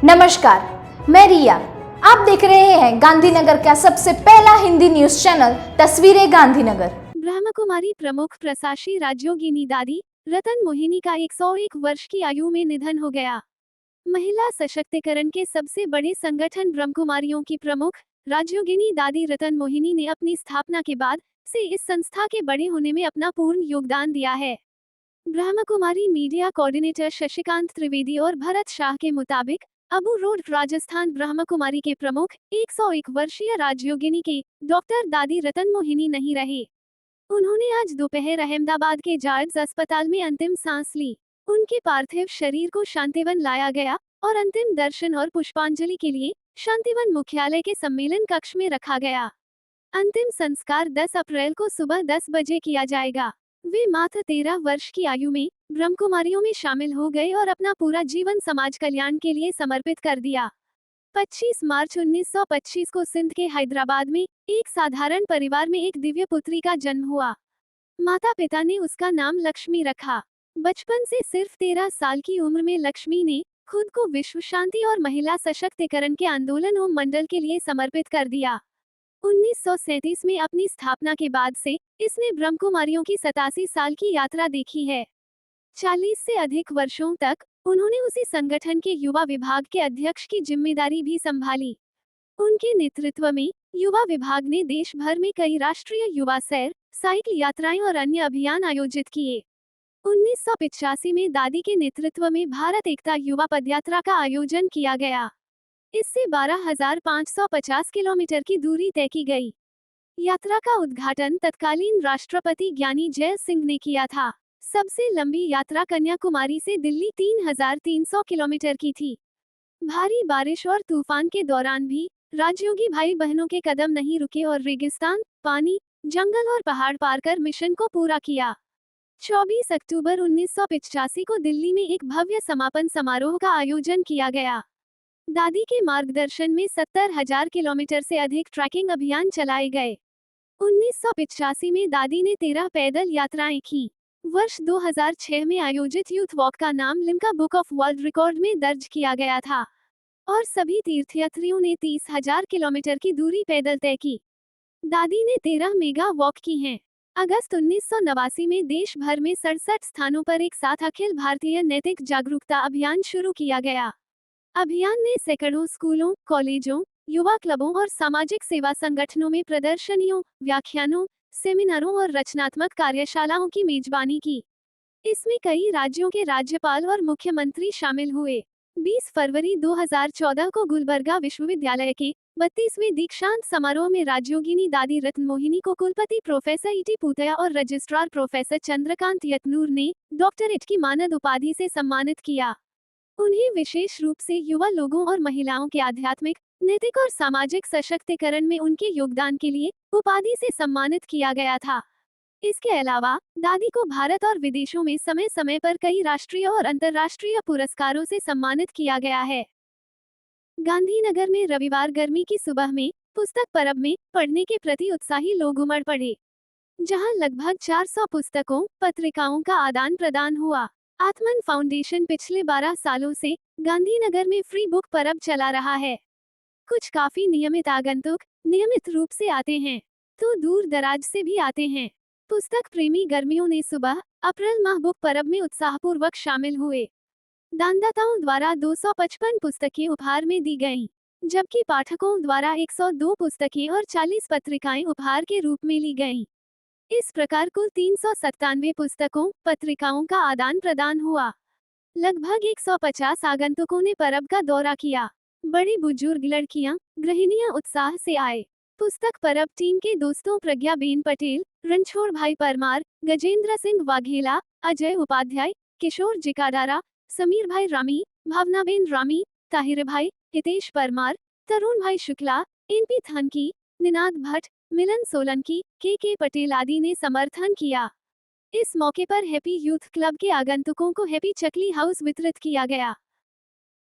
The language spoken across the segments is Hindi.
नमस्कार, मैं रिया। आप देख रहे हैं गांधीनगर का सबसे पहला हिंदी न्यूज चैनल तस्वीरें गांधीनगर। ब्रह्मकुमारी प्रमुख प्रशासी राज्योगिनी दादी रतन मोहिनी का 101 वर्ष की आयु में निधन हो गया। महिला सशक्तिकरण के सबसे बड़े संगठन ब्रह्मकुमारियों की प्रमुख राज्योगिनी दादी रतन मोहिनी ने अपनी स्थापना के बाद से इस संस्था के बड़े होने में अपना पूर्ण योगदान दिया है। ब्रह्मकुमारी मीडिया कोऑर्डिनेटर शशिकांत त्रिवेदी और भरत शाह के मुताबिक अबू रोड राजस्थान ब्रह्मकुमारी के प्रमुख 101 वर्षीय राज्योगिनी के डॉक्टर दादी रतन मोहिनी नहीं रहे। उन्होंने आज दोपहर अहमदाबाद के जार्ज अस्पताल में अंतिम सांस ली। उनके पार्थिव शरीर को शांतिवन लाया गया और अंतिम दर्शन और पुष्पांजलि के लिए शांतिवन मुख्यालय के सम्मेलन कक्ष में रखा गया। अंतिम संस्कार 10 अप्रैल को सुबह 10 बजे किया जाएगा। वे मात्र 13 वर्ष की आयु में ब्रह्मकुमारियों में शामिल हो गए और अपना पूरा जीवन समाज कल्याण के लिए समर्पित कर दिया। 25 मार्च 1925 को सिंध के हैदराबाद में एक साधारण परिवार में एक दिव्य पुत्री का जन्म हुआ। माता पिता ने उसका नाम लक्ष्मी रखा। बचपन से सिर्फ 13 साल की उम्र में लक्ष्मी ने खुद को विश्व शांति और महिला सशक्तिकरण के आंदोलन ओम मंडल के लिए समर्पित कर दिया। 1937 में अपनी स्थापना के बाद से इसने ब्रह्मकुमारियों की 87 साल की यात्रा देखी है। 40 से अधिक वर्षों तक उन्होंने उसी संगठन के युवा विभाग के अध्यक्ष की जिम्मेदारी भी संभाली। उनके नेतृत्व में युवा विभाग ने देश भर में कई राष्ट्रीय युवा सैर, साइकिल यात्राएं और अन्य अभियान आयोजित किए। 1985 में दादी के नेतृत्व में भारत एकता युवा पदयात्रा का आयोजन किया गया। इससे 12,550 किलोमीटर की दूरी तय की गई। यात्रा का उद्घाटन तत्कालीन राष्ट्रपति ज्ञानी जैल सिंह ने किया था। सबसे लंबी यात्रा कन्याकुमारी से दिल्ली 3,300 किलोमीटर की थी। भारी बारिश और तूफान के दौरान भी राजयोगी भाई बहनों के कदम नहीं रुके और रेगिस्तान, पानी, जंगल और पहाड़ पार कर मिशन को पूरा किया। 24 अक्टूबर 1985 को दिल्ली में एक भव्य समापन समारोह का आयोजन किया गया। दादी के मार्गदर्शन में 70,000 किलोमीटर से अधिक ट्रैकिंग अभियान चलाए गए। 1985 में दादी ने 13 पैदल यात्राएं की। वर्ष 2006 में आयोजित यूथ वॉक का नाम Limca book of world record में दर्ज किया गया था और सभी तीर्थयात्रियों ने 30,000 किलोमीटर की दूरी पैदल तय की। दादी ने 13 मेगा वॉक की हैं। अगस्त 1989 में देश भर में 67 स्थानों पर एक साथ अखिल भारतीय नैतिक जागरूकता अभियान शुरू किया गया। अभियान ने सैकड़ों स्कूलों, कॉलेजों, युवा क्लबों और सामाजिक सेवा संगठनों में प्रदर्शनियों, व्याख्यानों, सेमिनारों और रचनात्मक कार्यशालाओं की मेजबानी की। इसमें कई राज्यों के राज्यपाल और मुख्यमंत्री शामिल हुए। 20 फरवरी 2014 को गुलबर्गा विश्वविद्यालय के 32वें दीक्षांत समारोह में राज्योगिनी दादी रत्न मोहिनी को कुलपति प्रोफेसर ईटी पूतया और रजिस्ट्रार प्रोफेसर चंद्रकांत यतनूर ने डॉक्टरेट की मानद उपाधि से सम्मानित किया। उन्हें विशेष रूप से युवा लोगों और महिलाओं के आध्यात्मिक, नैतिक और सामाजिक सशक्तिकरण में उनके योगदान के लिए उपाधि से सम्मानित किया गया था। इसके अलावा दादी को भारत और विदेशों में समय समय पर कई राष्ट्रीय और अंतर्राष्ट्रीय पुरस्कारों से सम्मानित किया गया है। गांधीनगर में रविवार गर्मी की सुबह में पुस्तक परब में पढ़ने के प्रति उत्साही लोग उमड़ पड़े, जहां लगभग 400 पुस्तकों, पत्रिकाओं का आदान प्रदान हुआ। आत्मन फाउंडेशन पिछले 12 सालों से गांधीनगर में फ्री बुक परब चला रहा है। कुछ काफी नियमित आगंतुक नियमित रूप से आते हैं, तो दूर दराज से भी आते हैं। पुस्तक प्रेमी गर्मियों ने सुबह अप्रैल माह बुक परब में उत्साहपूर्वक शामिल हुए। दानदाताओं द्वारा 255 पुस्तकें उपहार में दी गईं, जबकि पाठकों द्वारा 102 पुस्तकें और 40 पत्रिकाएं उपहार के रूप में ली गईं। इस प्रकार कुल 397 पुस्तकों, पत्रिकाओं का आदान प्रदान हुआ। लगभग 150 आगंतुकों ने परब का दौरा किया। बड़े बुजुर्ग, लड़कियां, गृहिणियां उत्साह से आए। पुस्तक परब टीम के दोस्तों प्रज्ञाबेन पटेल, रणछोड़ भाई परमार, गजेंद्र सिंह वाघेला, अजय उपाध्याय, किशोर जिकाडारा, समीर भाई रामी, भावनाबेन रामी, ताहिर भाई, हितेश परमार, तरुण भाई शुक्ला, एनपी थानकी, निनाद भट्ट, मिलन सोलंकी, के पटेल आदि ने समर्थन किया। इस मौके पर हैप्पी यूथ क्लब के आगंतुकों को हैप्पी चकली हाउस वितरित किया गया।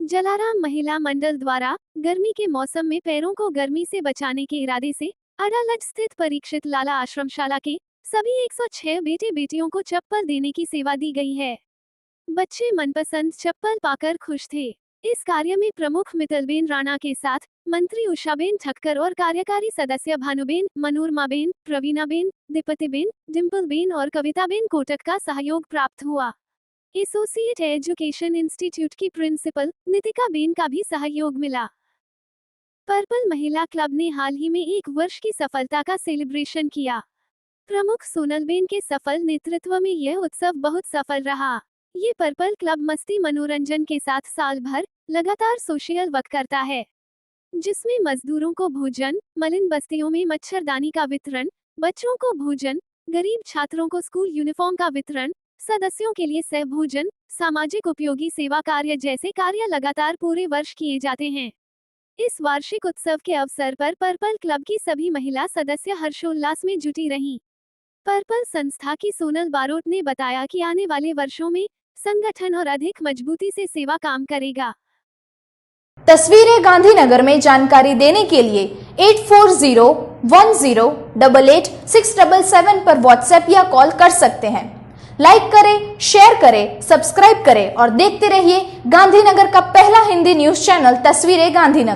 जलाराम महिला मंडल द्वारा गर्मी के मौसम में पैरों को गर्मी से बचाने के इरादे से अडालज स्थित परीक्षित लाला आश्रमशाला के सभी 106 बेटे बेटियों को चप्पल देने की सेवा दी गई है। बच्चे मनपसंद चप्पल पाकर खुश थे। इस कार्य में प्रमुख मित्तलबेन राणा के साथ मंत्री उषाबेन ठक्कर और कार्यकारी सदस्य भानुबेन, मनोरमाबेन, प्रवीणाबेन, दीपतिबेन, डिम्पलबेन और कविताबेन कोटक का सहयोग प्राप्त हुआ। एसोसिएट एजुकेशन इंस्टीट्यूट की प्रिंसिपल नितिका बेन का भी सहयोग मिला। पर्पल महिला क्लब ने हाल ही में 1 वर्ष की सफलता का सेलिब्रेशन किया। प्रमुख सोनलबेन के सफल नेतृत्व में यह उत्सव बहुत सफल रहा। ये पर्पल क्लब मस्ती मनोरंजन के साथ साल भर लगातार सोशल वर्क करता है, जिसमें मजदूरों को भोजन, मलिन बस्तियों में मच्छरदानी का वितरण, बच्चों को भोजन, गरीब छात्रों को स्कूल यूनिफॉर्म का वितरण, सदस्यों के लिए सह भोजन, सामाजिक उपयोगी सेवा कार्य जैसे कार्य लगातार पूरे वर्ष किए जाते हैं। इस वार्षिक उत्सव के अवसर पर पर्पल क्लब की सभी महिला सदस्य हर्षोल्लास में जुटी रहीं। पर्पल संस्था की सोनल बारोट ने बताया कि आने वाले वर्षों में संगठन और अधिक मजबूती से सेवा काम करेगा। तस्वीरें गांधीनगर में जानकारी देने के लिए 8401088677 पर व्हाट्सएप या कॉल कर सकते हैं। लाइक करें, शेयर करें, सब्सक्राइब करें और देखते रहिए गांधीनगर का पहला हिंदी न्यूज चैनल तस्वीरें गांधीनगर।